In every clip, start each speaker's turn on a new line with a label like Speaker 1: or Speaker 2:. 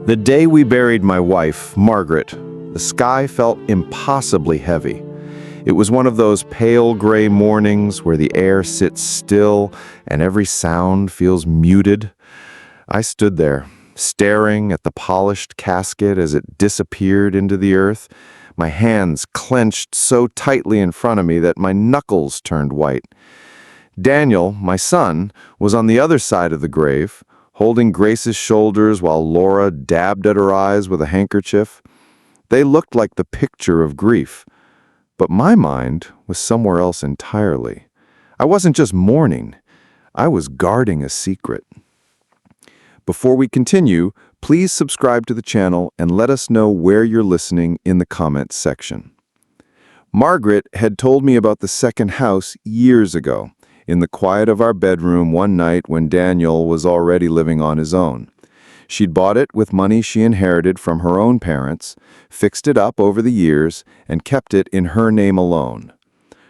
Speaker 1: The day we buried my wife, Margaret, the sky felt impossibly heavy. It was one of those pale gray mornings where the air sits still and every sound feels muted. I stood there, staring at the polished casket as it disappeared into the earth, my hands clenched so tightly in front of me that my knuckles turned white. Daniel, my son, was on the other side of the grave, holding Grace's shoulders while Laura dabbed at her eyes with a handkerchief. They looked like the picture of grief. But my mind was somewhere else entirely. I wasn't just mourning. I was guarding a secret. Before we continue, please subscribe to the channel and let us know where you're listening in the comments section. Margaret had told me about the second house years ago, in the quiet of our bedroom one night when Daniel was already living on his own. She'd bought it with money she inherited from her own parents, fixed it up over the years, and kept it in her name alone.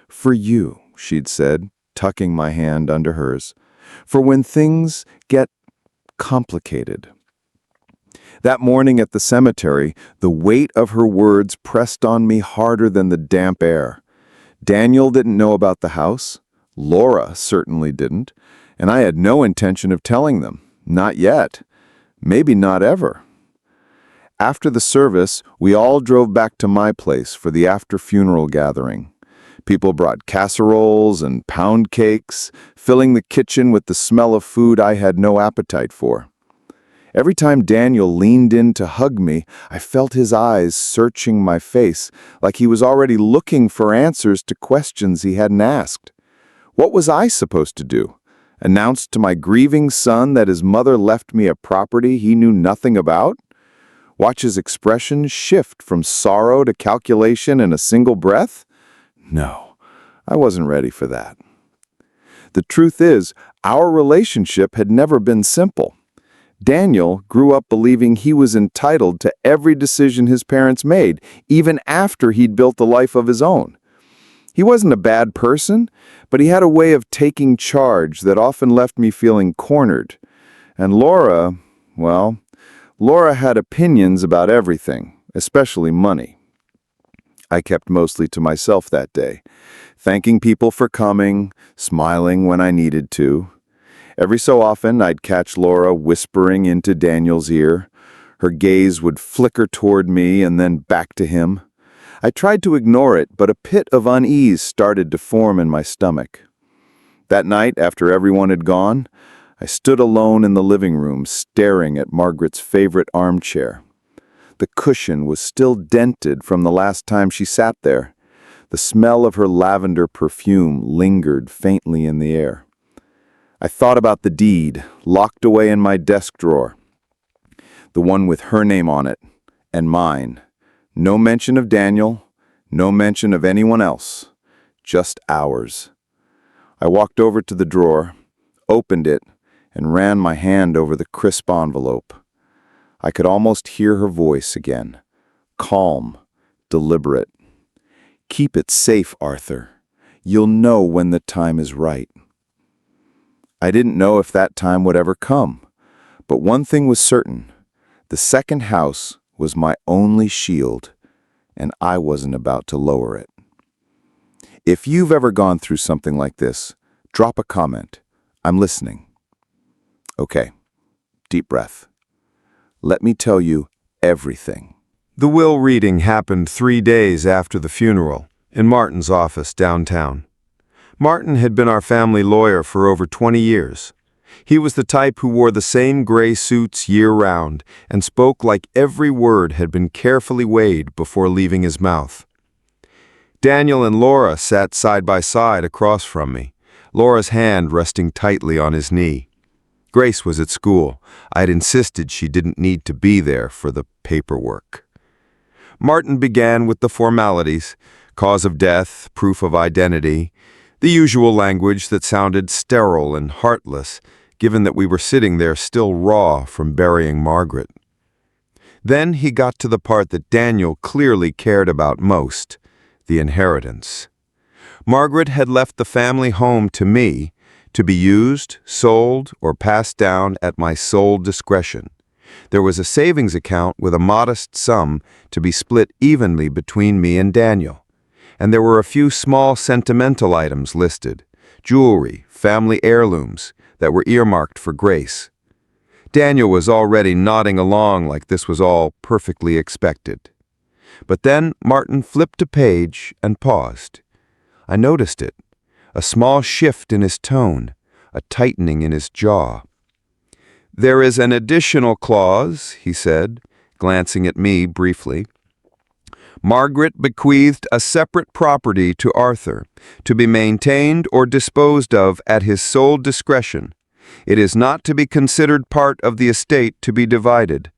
Speaker 1: "For you," she'd said, tucking my hand under hers, "for when things get complicated." That morning at the cemetery, the weight of her words pressed on me harder than the damp air. Daniel didn't know about the house. Laura certainly didn't, and I had no intention of telling them. Not yet. Maybe not ever. After the service, we all drove back to my place for the after-funeral gathering. People brought casseroles and pound cakes, filling the kitchen with the smell of food I had no appetite for. Every time Daniel leaned in to hug me, I felt his eyes searching my face, like he was already looking for answers to questions he hadn't asked. What was I supposed to do? Announce to my grieving son that his mother left me a property he knew nothing about? Watch his expression shift from sorrow to calculation in a single breath? No, I wasn't ready for that. The truth is, our relationship had never been simple. Daniel grew up believing he was entitled to every decision his parents made, even after he'd built a life of his own. He wasn't a bad person, but he had a way of taking charge that often left me feeling cornered. And Laura, well, Laura had opinions about everything, especially money. I kept mostly to myself that day, thanking people for coming, smiling when I needed to. Every so often, I'd catch Laura whispering into Daniel's ear. Her gaze would flicker toward me and then back to him. I tried to ignore it, but a pit of unease started to form in my stomach. That night, after everyone had gone, I stood alone in the living room, staring at Margaret's favorite armchair. The cushion was still dented from the last time she sat there. The smell of her lavender perfume lingered faintly in the air. I thought about the deed, locked away in my desk drawer. The one with her name on it, and mine. No mention of Daniel, no mention of anyone else, just ours. I walked over to the drawer, opened it, and ran my hand over the crisp envelope. I could almost hear her voice again, calm, deliberate. "Keep it safe, Arthur. You'll know when the time is right." I didn't know if that time would ever come, but one thing was certain. The second house was my only shield, and I wasn't about to lower it. If you've ever gone through something like this, drop a comment. I'm listening. Okay, deep breath. Let me tell you everything.
Speaker 2: The will reading happened 3 days after the funeral, in Martin's office downtown. Martin had been our family lawyer for over 20 years. He was the type who wore the same gray suits year-round and spoke like every word had been carefully weighed before leaving his mouth. Daniel and Laura sat side by side across from me, Laura's hand resting tightly on his knee. Grace was at school. I had insisted she didn't need to be there for the paperwork. Martin began with the formalities, cause of death, proof of identity, the usual language that sounded sterile and heartless, given that we were sitting there still raw from burying Margaret. Then he got to the part that Daniel clearly cared about most, the inheritance. Margaret had left the family home to me, to be used, sold, or passed down at my sole discretion. There was a savings account with a modest sum to be split evenly between me and Daniel. And there were a few small sentimental items listed, jewelry, family heirlooms, that were earmarked for Grace. Daniel was already nodding along like this was all perfectly expected. But then Martin flipped a page and paused. I noticed it, a small shift in his tone, a tightening in his jaw. "There is an additional clause," he said, glancing at me briefly. "Margaret bequeathed a separate property to Arthur, to be maintained or disposed of at his sole discretion. It is not to be considered part of the estate to be divided."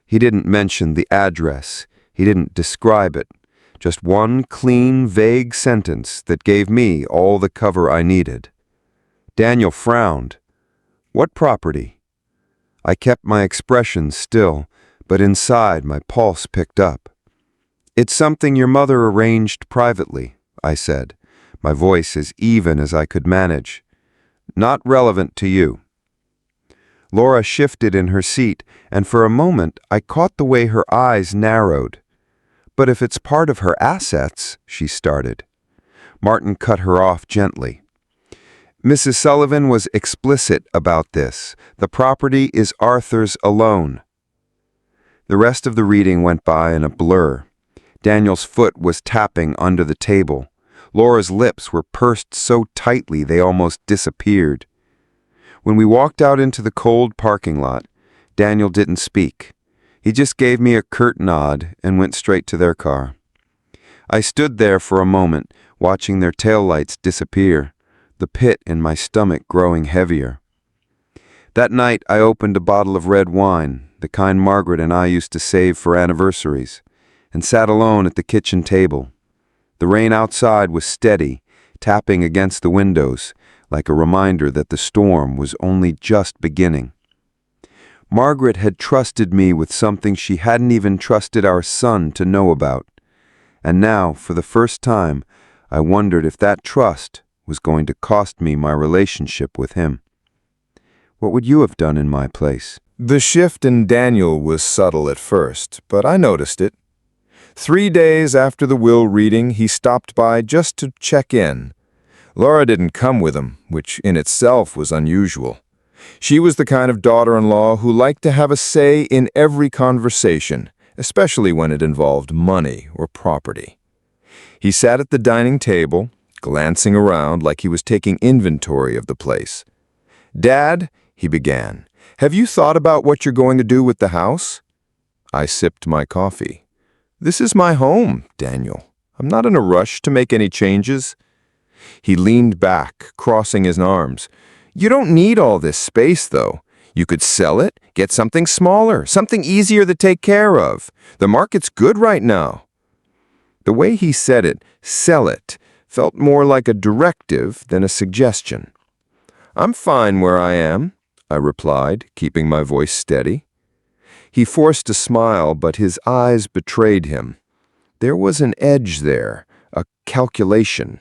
Speaker 2: He didn't mention the address. He didn't describe it. Just one clean, vague sentence that gave me all the cover I needed. Daniel frowned. "What property?" I kept my expression still, but inside my pulse picked up. "It's something your mother arranged privately," I said, my voice as even as I could manage. "Not relevant to you." Laura shifted in her seat, and for a moment I caught the way her eyes narrowed. "But if it's part of her assets," she started. Martin cut her off gently. "Mrs. Sullivan was explicit about this. The property is Arthur's alone." The rest of the reading went by in a blur. Daniel's foot was tapping under the table. Laura's lips were pursed so tightly they almost disappeared. When we walked out into the cold parking lot, Daniel didn't speak. He just gave me a curt nod and went straight to their car. I stood there for a moment, watching their taillights disappear, the pit in my stomach growing heavier. That night I opened a bottle of red wine, the kind Margaret and I used to save for anniversaries, and sat alone at the kitchen table. The rain outside was steady, tapping against the windows, like a reminder that the storm was only just beginning. Margaret had trusted me with something she hadn't even trusted our son to know about. And now, for the first time, I wondered if that trust was going to cost me my relationship with him. What would you have done in my place?
Speaker 1: The shift in Daniel was subtle at first, but I noticed it. 3 days after the will reading, he stopped by just to check in. Laura didn't come with him, which in itself was unusual. She was the kind of daughter-in-law who liked to have a say in every conversation, especially when it involved money or property. He sat at the dining table, glancing around like he was taking inventory of the place. "Dad," he began, "have you thought about what you're going to do with the house?" I sipped my coffee. "This is my home, Daniel. I'm not in a rush to make any changes." He leaned back, crossing his arms. "You don't need all this space, though. You could sell it, get something smaller, something easier to take care of. The market's good right now." The way he said it, "sell it," felt more like a directive than a suggestion. "I'm fine where I am," I replied, keeping my voice steady. He forced a smile, but his eyes betrayed him. There was an edge there, a calculation.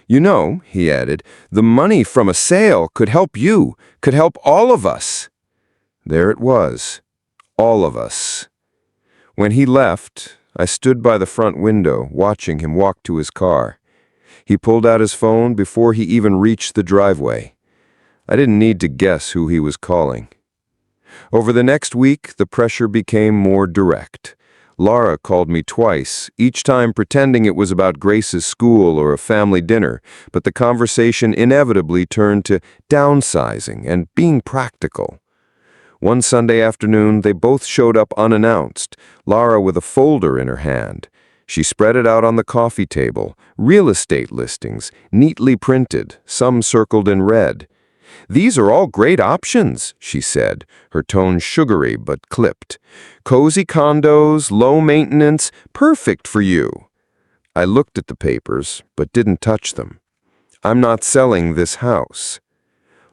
Speaker 1: "You know," he added, "the money from a sale could help you, could help all of us." There it was, all of us. When he left, I stood by the front window, watching him walk to his car. He pulled out his phone before he even reached the driveway. I didn't need to guess who he was calling. Over the next week, the pressure became more direct. Laura called me twice, each time pretending it was about Grace's school or a family dinner, but the conversation inevitably turned to downsizing and being practical. One Sunday afternoon, they both showed up unannounced, Laura with a folder in her hand. She spread it out on the coffee table, real estate listings, neatly printed, some circled in red. "These are all great options," she said, her tone sugary but clipped. "Cozy condos, low maintenance, perfect for you." I looked at the papers, but didn't touch them. "I'm not selling this house."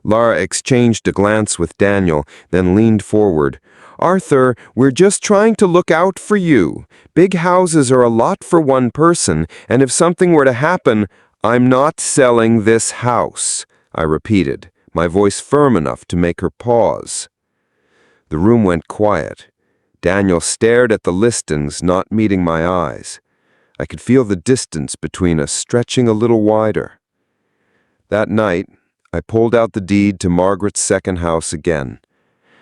Speaker 1: Laura exchanged a glance with Daniel, then leaned forward. "Arthur, we're just trying to look out for you. Big houses are a lot for one person, and if something were to happen, I'm not selling this house," I repeated, my voice firm enough to make her pause.
Speaker 3: The room went quiet. Daniel stared at the listings, not meeting my eyes. I could feel the distance between us stretching a little wider. That night, I pulled out the deed to Margaret's second house again.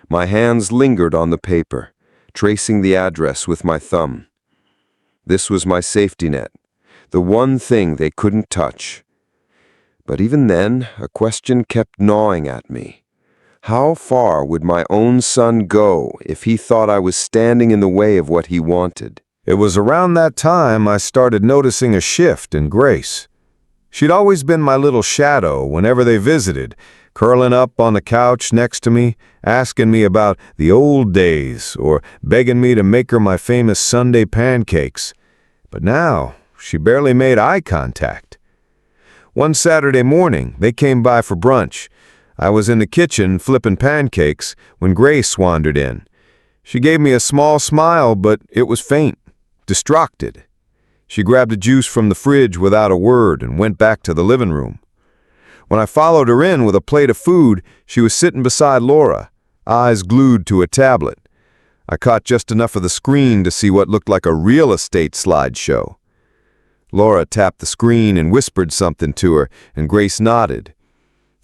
Speaker 3: My hands lingered on the paper, tracing the address with my thumb. This was my safety net, the one thing they couldn't touch. But even then, a question kept gnawing at me. How far would my own son go if he thought I was standing in the way of what he wanted?
Speaker 1: It was around that time I started noticing a shift in Grace. She'd always been my little shadow whenever they visited, curling up on the couch next to me, asking me about the old days, or begging me to make her my famous Sunday pancakes. But now, she barely made eye contact. One Saturday morning, they came by for brunch. I was in the kitchen flipping pancakes when Grace wandered in. She gave me a small smile, but it was faint, distracted. She grabbed a juice from the fridge without a word and went back to the living room. When I followed her in with a plate of food, she was sitting beside Laura, eyes glued to a tablet. I caught just enough of the screen to see what looked like a real estate slideshow. Laura tapped the screen and whispered something to her, and Grace nodded.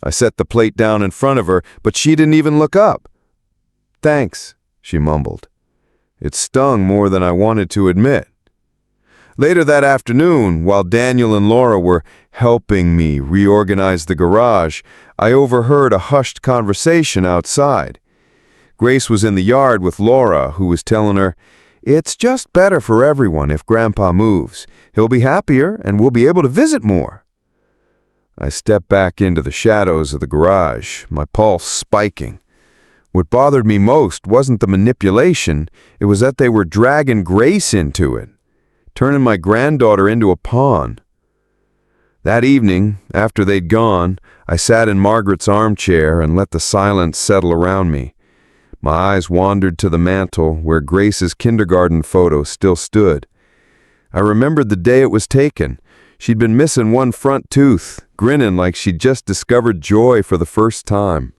Speaker 1: I set the plate down in front of her, but she didn't even look up. "Thanks," she mumbled. It stung more than I wanted to admit. Later that afternoon, while Daniel and Laura were helping me reorganize the garage, I overheard a hushed conversation outside. Grace was in the yard with Laura, who was telling her, "It's just better for everyone if Grandpa moves. He'll be happier and we'll be able to visit more." I stepped back into the shadows of the garage, my pulse spiking. What bothered me most wasn't the manipulation, it was that they were dragging Grace into it, turning my granddaughter into a pawn. That evening, after they'd gone, I sat in Margaret's armchair and let the silence settle around me. My eyes wandered to the mantel where Grace's kindergarten photo still stood. I remembered the day it was taken. She'd been missing one front tooth, grinning like she'd just discovered joy for the first time.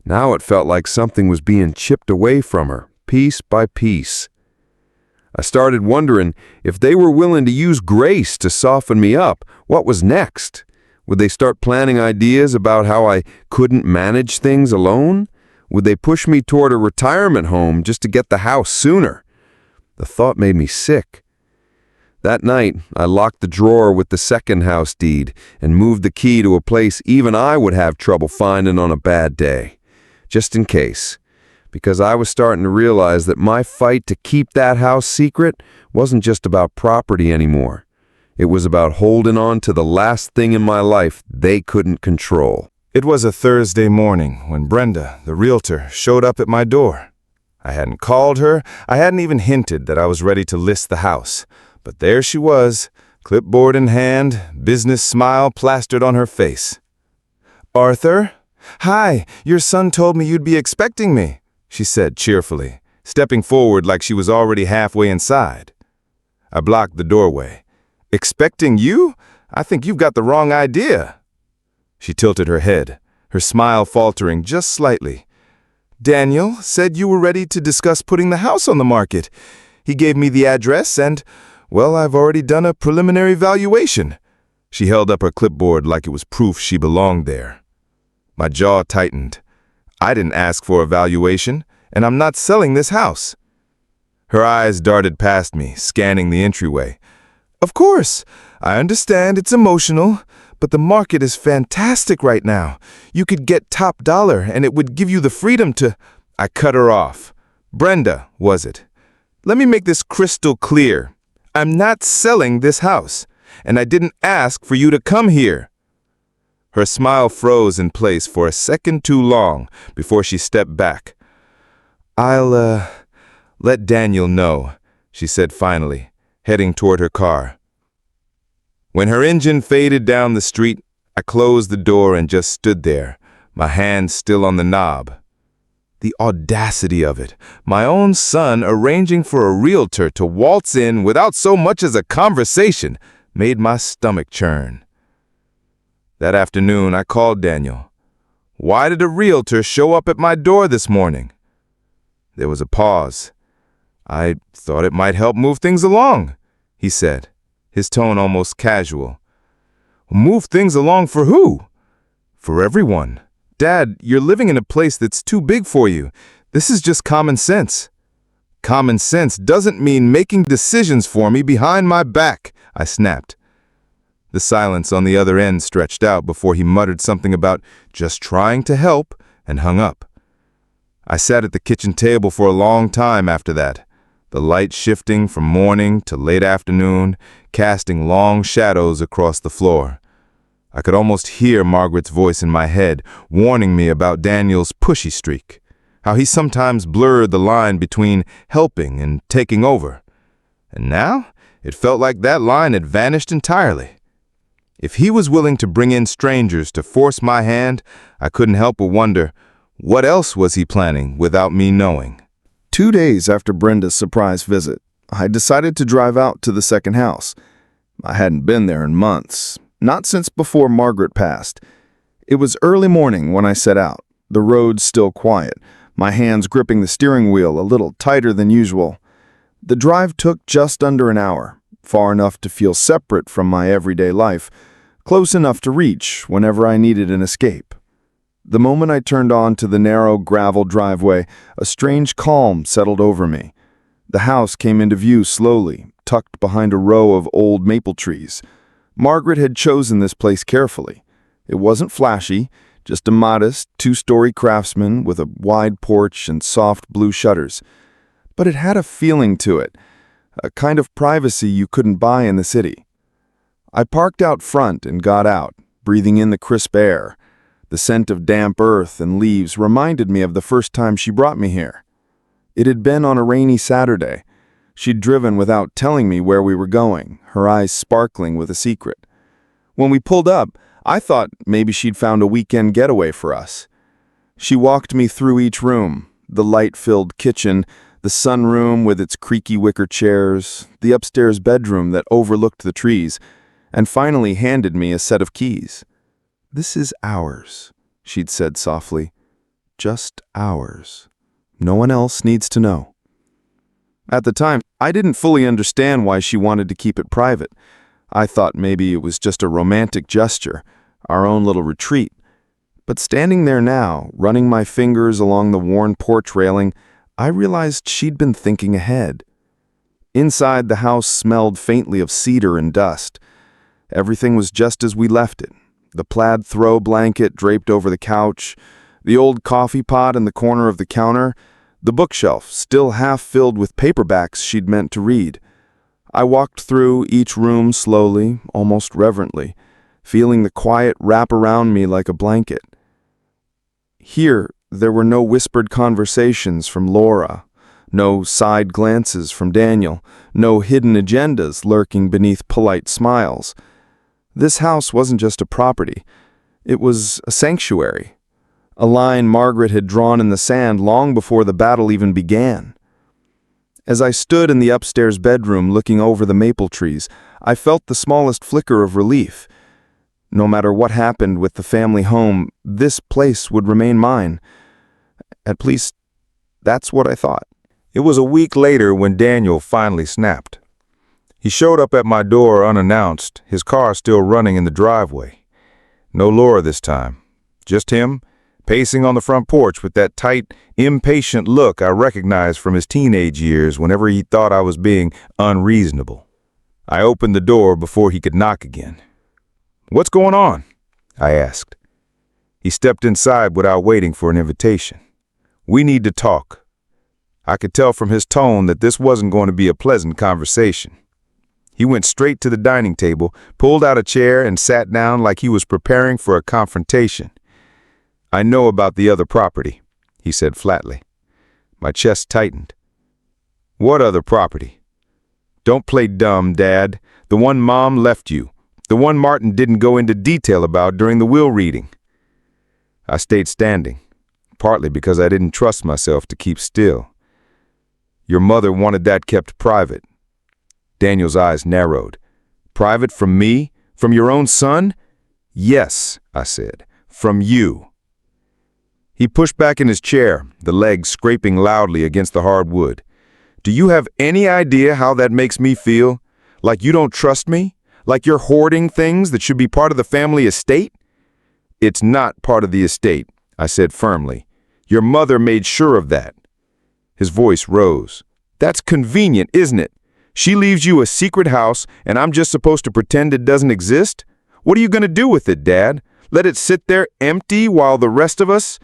Speaker 1: Now it felt like something was being chipped away from her, piece by piece. I started wondering if they were willing to use Grace to soften me up, what was next? Would they start planning ideas about how I couldn't manage things alone? Would they push me toward a retirement home just to get the house sooner? The thought made me sick. That night, I locked the drawer with the second house deed and moved the key to a place even I would have trouble finding on a bad day, just in case. Because I was starting to realize that my fight to keep that house secret wasn't just about property anymore. It was about holding on to the last thing in my life they couldn't control. It was a Thursday morning when Brenda, the realtor, showed up at my door. I hadn't called her, I hadn't even hinted that I was ready to list the house. But there she was, clipboard in hand, business smile plastered on her face. "Arthur? Hi, your son told me you'd be expecting me," she said cheerfully, stepping forward like she was already halfway inside. I blocked the doorway. "Expecting you? I think you've got the wrong idea." She tilted her head, her smile faltering just slightly. "Daniel said you were ready to discuss putting the house on the market. He gave me the address and, well, I've already done a preliminary valuation." She held up her clipboard like it was proof she belonged there. My jaw tightened. I didn't ask for a valuation, and I'm not selling this house. Her eyes darted past me, scanning the entryway. "Of course, I understand it's emotional, but the market is fantastic right now. You could get top dollar, and it would give you the freedom to—" I cut her off. "Brenda, was it? Let me make this crystal clear. I'm not selling this house, and I didn't ask for you to come here." Her smile froze in place for a second too long before she stepped back. "I'll let Daniel know," she said finally, heading toward her car. When her engine faded down the street, I closed the door and just stood there, my hand still on the knob. The audacity of it, my own son arranging for a realtor to waltz in without so much as a conversation, made my stomach churn. That afternoon, I called Daniel. "Why did a realtor show up at my door this morning?" There was a pause. "I thought it might help move things along," he said, his tone almost casual. "Move things along for who?" "For everyone. Dad, you're living in a place that's too big for you. This is just common sense." "Common sense doesn't mean making decisions for me behind my back," I snapped. The silence on the other end stretched out before he muttered something about just trying to help and hung up. I sat at the kitchen table for a long time after that, the light shifting from morning to late afternoon, casting long shadows across the floor. I could almost hear Margaret's voice in my head, warning me about Daniel's pushy streak, how he sometimes blurred the line between helping and taking over. And now, it felt like that line had vanished entirely. If he was willing to bring in strangers to force my hand, I couldn't help but wonder, what else was he planning without me knowing? 2 days after Brenda's surprise visit, I decided to drive out to the second house. I hadn't been there in months, not since before Margaret passed. It was early morning when I set out, the road still quiet, my hands gripping the steering wheel a little tighter than usual. The drive took just under an hour, far enough to feel separate from my everyday life, close enough to reach whenever I needed an escape. The moment I turned onto the narrow gravel driveway, a strange calm settled over me. The house came into view slowly, tucked behind a row of old maple trees. Margaret had chosen this place carefully. It wasn't flashy, just a modest, two-story craftsman with a wide porch and soft blue shutters. But it had a feeling to it, a kind of privacy you couldn't buy in the city. I parked out front and got out, breathing in the crisp air. The scent of damp earth and leaves reminded me of the first time she brought me here. It had been on a rainy Saturday. She'd driven without telling me where we were going, her eyes sparkling with a secret. When we pulled up, I thought maybe she'd found a weekend getaway for us. She walked me through each room, the light-filled kitchen, the sunroom with its creaky wicker chairs, the upstairs bedroom that overlooked the trees, and finally handed me a set of keys. "This is ours," she'd said softly. "Just ours. No one else needs to know." At the time, I didn't fully understand why she wanted to keep it private. I thought maybe it was just a romantic gesture, our own little retreat. But standing there now, running my fingers along the worn porch railing, I realized she'd been thinking ahead. Inside, the house smelled faintly of cedar and dust. Everything was just as we left it. The plaid throw blanket draped over the couch, the old coffee pot in the corner of the counter, the bookshelf still half filled with paperbacks she'd meant to read. I walked through each room slowly, almost reverently, feeling the quiet wrap around me like a blanket. Here, there were no whispered conversations from Laura, no side glances from Daniel, no hidden agendas lurking beneath polite smiles. This house wasn't just a property. It was a sanctuary, a line Margaret had drawn in the sand long before the battle even began. As I stood in the upstairs bedroom looking over the maple trees, I felt the smallest flicker of relief. No matter what happened with the family home, this place would remain mine. At least, that's what I thought. It was a week later when Daniel finally snapped. He showed up at my door unannounced, his car still running in the driveway. No Laura this time, just him, pacing on the front porch with that tight, impatient look I recognized from his teenage years whenever he thought I was being unreasonable. I opened the door before he could knock again. "What's going on?" I asked. He stepped inside without waiting for an invitation. "We need to talk." I could tell from his tone that this wasn't going to be a pleasant conversation. He went straight to the dining table, pulled out a chair, and sat down like he was preparing for a confrontation. "I know about the other property," he said flatly. My chest tightened. "What other property?" "Don't play dumb, Dad. The one Mom left you. The one Martin didn't go into detail about during the will reading." I stayed standing, partly because I didn't trust myself to keep still. "Your mother wanted that kept private." Daniel's eyes narrowed. "Private from me? From your own son?" "Yes," I said, "from you."
Speaker 2: He pushed back in his chair, the legs scraping loudly against the hard wood. "Do you have any idea how that makes me feel? Like you don't trust me? Like you're hoarding things that should be part of the family estate?" "It's not part of the estate," I said firmly. "Your mother made sure of that." His voice rose. "That's convenient, isn't it? She leaves you a secret house, and I'm just supposed to pretend it doesn't exist? What are you going to do with it, Dad? Let it sit there empty while the rest of us—"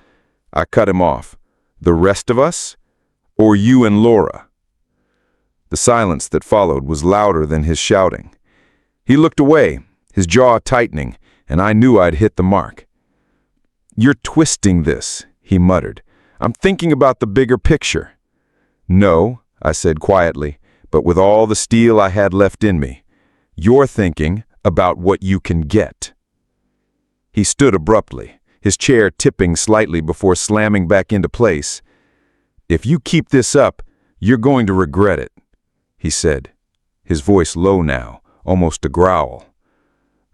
Speaker 2: I cut him off. "The rest of us? Or you and Laura?" The silence that followed was louder than his shouting. He looked away, his jaw tightening, and I knew I'd hit the mark. "You're twisting this," he muttered. "I'm thinking about the bigger picture." "No," I said quietly, but with all the steel I had left in me. "You're thinking about what you can get." He stood abruptly, his chair tipping slightly before slamming back into place. "If you keep this up, you're going to regret it," he said, his voice low now, almost a growl.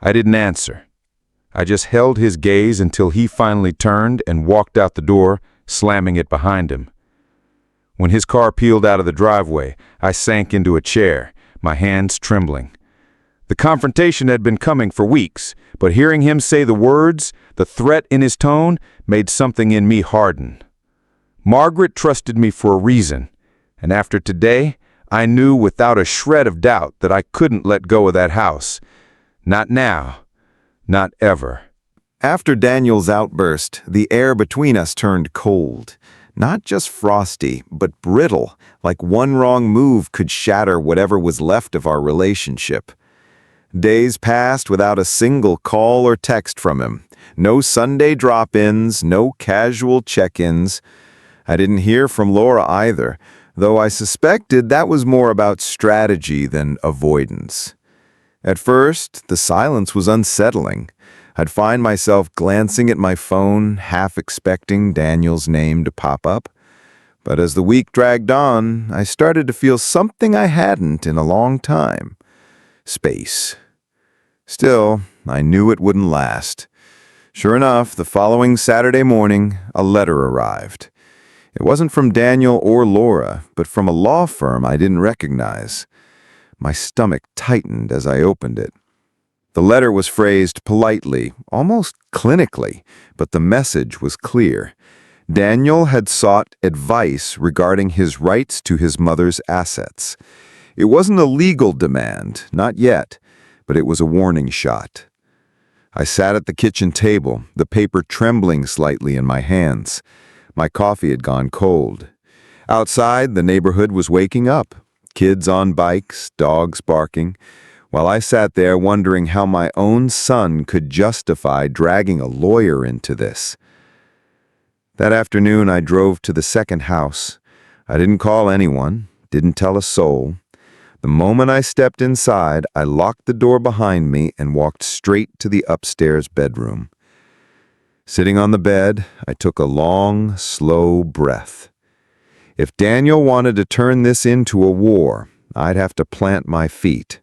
Speaker 2: I didn't answer. I just held his gaze until he finally turned and walked out the door, slamming it behind him. When his car peeled out of the driveway, I sank into a chair, my hands trembling. The confrontation had been coming for weeks, but hearing him say the words, the threat in his tone, made something in me harden. Margaret trusted me for a reason, and after today, I knew without a shred of doubt that I couldn't let go of that house. Not now. Not ever.
Speaker 1: After Daniel's outburst, the air between us turned cold. Not just frosty, but brittle, like one wrong move could shatter whatever was left of our relationship. Days passed without a single call or text from him. No Sunday drop-ins, no casual check-ins. I didn't hear from Laura either, though I suspected that was more about strategy than avoidance. At first, the silence was unsettling. I'd find myself glancing at my phone, half expecting Daniel's name to pop up. But as the week dragged on, I started to feel something I hadn't in a long time. Space. Still, I knew it wouldn't last. Sure enough, the following Saturday morning, a letter arrived. It wasn't from Daniel or Laura, but from a law firm I didn't recognize. My stomach tightened as I opened it. The letter was phrased politely, almost clinically, but the message was clear. Daniel had sought advice regarding his rights to his mother's assets. It wasn't a legal demand, not yet, but it was a warning shot. I sat at the kitchen table, the paper trembling slightly in my hands. My coffee had gone cold. Outside, the neighborhood was waking up. Kids on bikes, dogs barking, while I sat there wondering how my own son could justify dragging a lawyer into this. That afternoon, I drove to the second house. I didn't call anyone, didn't tell a soul. The moment I stepped inside, I locked the door behind me and walked straight to the upstairs bedroom. Sitting on the bed, I took a long, slow breath. If Daniel wanted to turn this into a war, I'd have to plant my feet.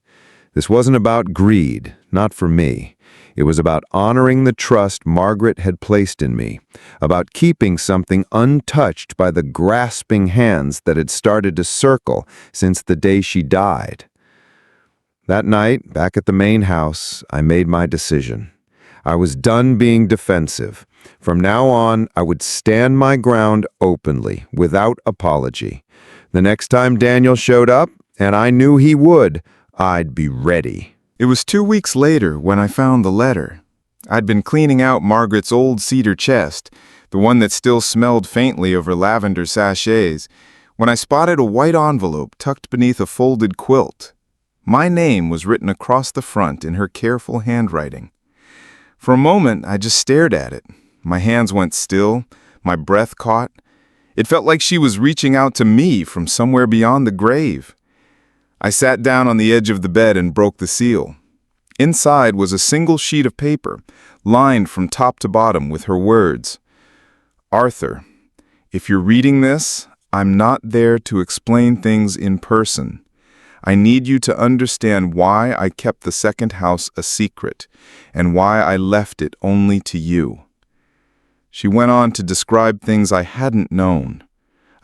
Speaker 1: This wasn't about greed, not for me. It was about honoring the trust Margaret had placed in me, about keeping something untouched by the grasping hands that had started to circle since the day she died. That night, back at the main house, I made my decision. I was done being defensive. From now on, I would stand my ground openly, without apology. The next time Daniel showed up, and I knew he would, I'd be ready.
Speaker 2: It was 2 weeks later when I found the letter. I'd been cleaning out Margaret's old cedar chest, the one that still smelled faintly of her lavender sachets, when I spotted a white envelope tucked beneath a folded quilt. My name was written across the front in her careful handwriting. For a moment, I just stared at it. My hands went still, my breath caught. It felt like she was reaching out to me from somewhere beyond the grave. I sat down on the edge of the bed and broke the seal. Inside was a single sheet of paper, lined from top to bottom with her words. "Arthur, if you're reading this, I'm not there to explain things in person. I need you to understand why I kept the second house a secret, and why I left it only to you."
Speaker 1: She went on to describe things I hadn't known,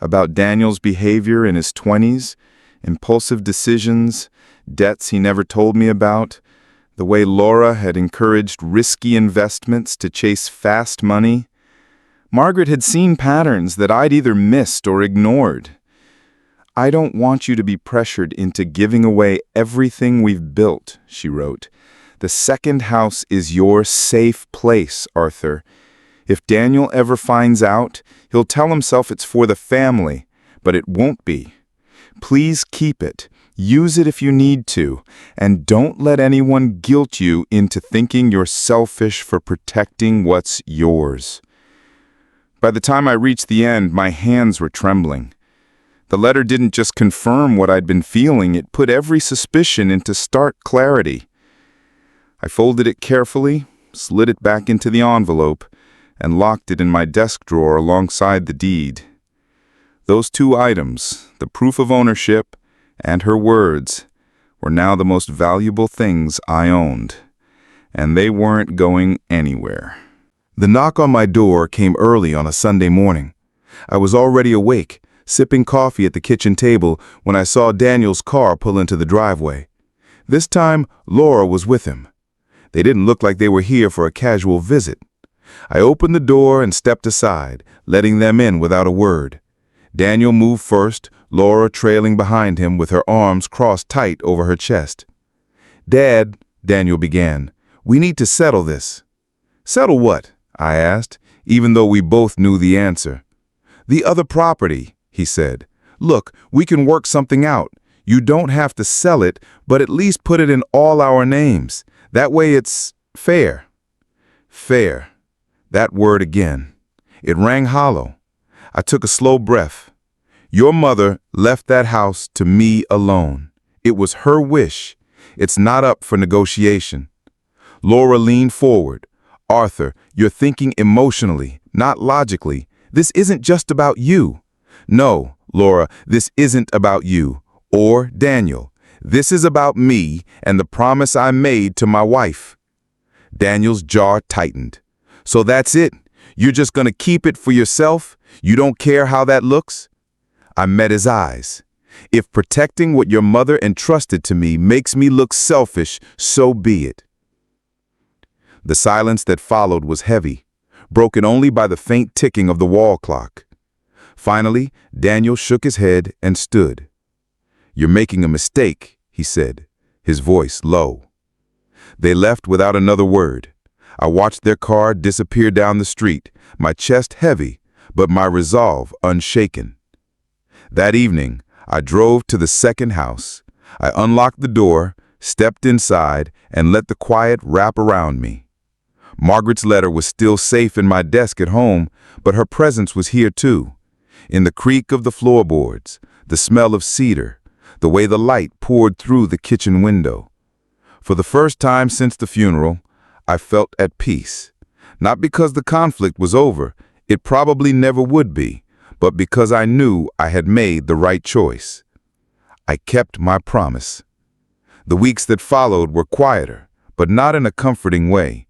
Speaker 1: about Daniel's behavior in his 20s, impulsive decisions, debts he never told me about, the way Laura had encouraged risky investments to chase fast money. Margaret had seen patterns that I'd either missed or ignored. "I don't want you to be pressured into giving away everything we've built," she wrote. "The second house is your safe place, Arthur. If Daniel ever finds out, he'll tell himself it's for the family, but it won't be. Please keep it. Use it if you need to, and don't let anyone guilt you into thinking you're selfish for protecting what's yours." By the time I reached the end, my hands were trembling. The letter didn't just confirm what I'd been feeling, it put every suspicion into stark clarity. I folded it carefully, slid it back into the envelope, and locked it in my desk drawer alongside the deed. Those two items, the proof of ownership and her words, were now the most valuable things I owned, and they weren't going anywhere. The knock on my door came early on a Sunday morning. I was already awake, sipping coffee at the kitchen table when I saw Daniel's car pull into the driveway. This time, Laura was with him. They didn't look like they were here for a casual visit. I opened the door and stepped aside, letting them in without a word. Daniel moved first, Laura trailing behind him with her arms crossed tight over her chest. "Dad," Daniel began, "we need to settle this." "Settle what?" I asked, even though we both knew the answer. "The other property," he said. "Look, we can work something out. You don't have to sell it, but at least put it in all our names. That way it's fair." Fair. That word again. It rang hollow. I took a slow breath. Your mother left that house to me alone. It was her wish. It's not up for negotiation. Laura leaned forward. "Arthur, you're thinking emotionally, not logically. This isn't just about you." "No, Laura, this isn't about you or Daniel. This is about me and the promise I made to my wife." Daniel's jaw tightened. "So that's it? You're just going to keep it for yourself? You don't care how that looks?" I met his eyes. "If protecting what your mother entrusted to me makes me look selfish, so be it." The silence that followed was heavy, broken only by the faint ticking of the wall clock. Finally, Daniel shook his head and stood. "You're making a mistake," he said, his voice low. They left without another word. I watched their car disappear down the street, my chest heavy, but my resolve unshaken. That evening, I drove to the second house. I unlocked the door, stepped inside, and let the quiet wrap around me. Margaret's letter was still safe in my desk at home, but her presence was here too. In the creak of the floorboards, the smell of cedar, the way the light poured through the kitchen window. For the first time since the funeral, I felt at peace. Not because the conflict was over, it probably never would be, but because I knew I had made the right choice. I kept my promise. The weeks that followed were quieter, but not in a comforting way.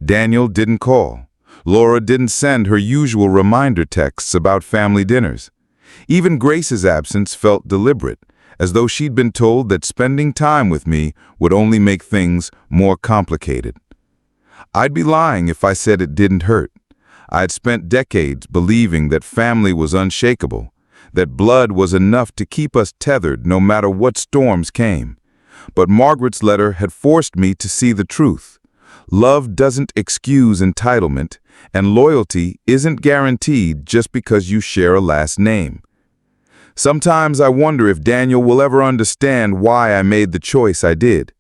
Speaker 1: Daniel didn't call. Laura didn't send her usual reminder texts about family dinners. Even Grace's absence felt deliberate, as though she'd been told that spending time with me would only make things more complicated. I'd be lying if I said it didn't hurt. I'd spent decades believing that family was unshakable, that blood was enough to keep us tethered no matter what storms came. But Margaret's letter had forced me to see the truth. Love doesn't excuse entitlement, and loyalty isn't guaranteed just because you share a last name. Sometimes I wonder if Daniel will ever understand why I made the choice I did.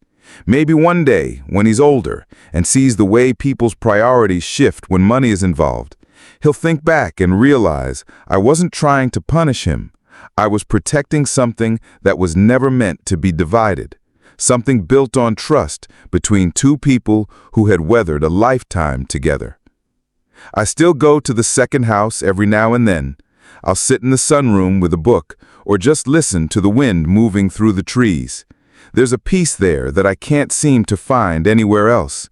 Speaker 1: Maybe one day, when he's older and sees the way people's priorities shift when money is involved, he'll think back and realize I wasn't trying to punish him. I was protecting something that was never meant to be divided. Something built on trust between two people who had weathered a lifetime together. I still go to the second house every now and then. I'll sit in the sunroom with a book or just listen to the wind moving through the trees. There's a peace there that I can't seem to find anywhere else.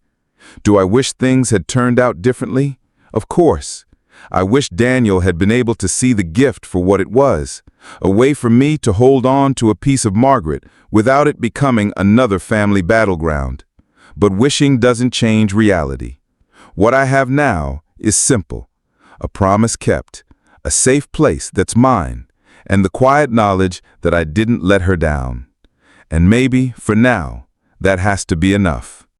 Speaker 1: Do I wish things had turned out differently?
Speaker 4: Of course, I wish Daniel had been able to see the gift for what it was, a way for me to hold on to a piece of Margaret without it becoming another family battleground. But wishing doesn't change reality. What I have now is simple: a promise kept, a safe place that's mine, and the quiet knowledge that I didn't let her down. And maybe, for now, that has to be enough.